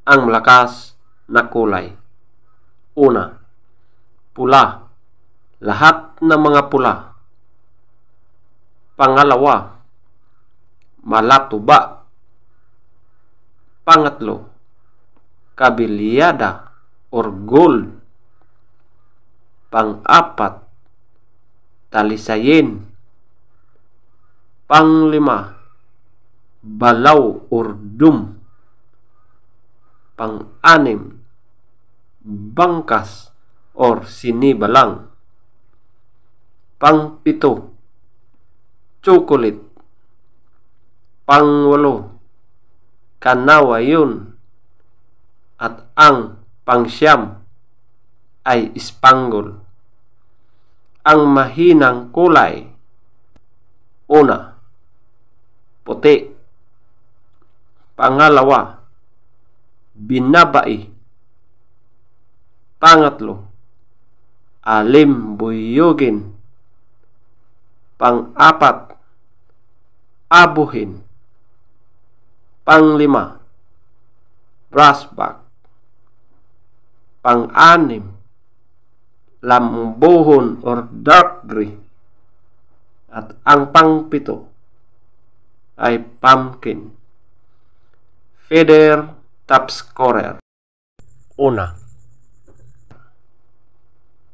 ang malakas na kulay. Una, pula. Lahat ng mga pula. Pangalawa, malatuba. Pangatlo, kabilyada or gold. Pang-apat, talisayin. Panglima, balaw or dum. Pang-anim, bangkas or sinibalang. Pang-pito, chocolate. Pang-walo, kanawayon. At ang pang-siyam ay spangle. Ang mahinang kulay. Una, puti. Pangalawa, binabai. Pangatlo, alimbuyugin. Pang-apat, abuhin. Panglima, brassback. Pang-anim, lambuhon or dark gray. At ang pang-pito ay pumpkin. Feather top scorer. Una,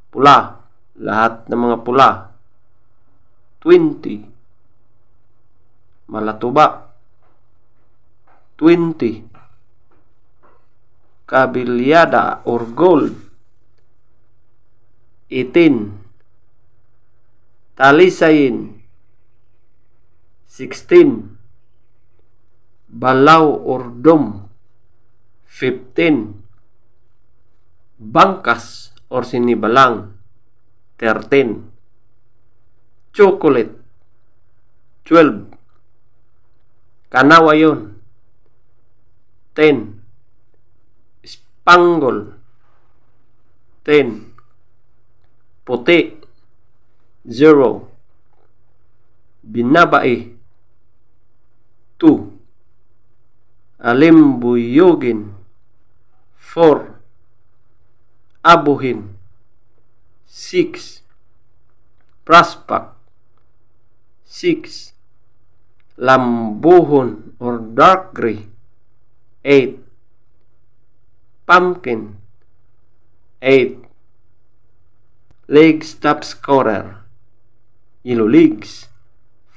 pula. Lahat ng mga pula. 20. Malatuba. 20. Kabilyada or gold. 18. Talisayin. 16. Balaw or dom. 15. Bangkas or sinibalang. 13. Chocolate. 12. Kanawayon. 10. Spangle. 10. Puti. 0. Binabai. 2. Alimbuyugin. 4. Abuhin. 6. Brassback. 6. Lambuhon or dark gray. 8. Pumpkin. 8. Legs top scorer. Yellow legs.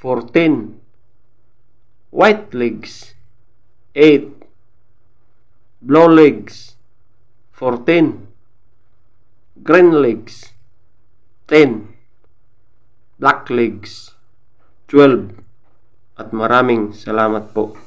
14. White legs. 8. Blue legs. 14. Green legs. 10. Black legs. 12. At maraming salamat po.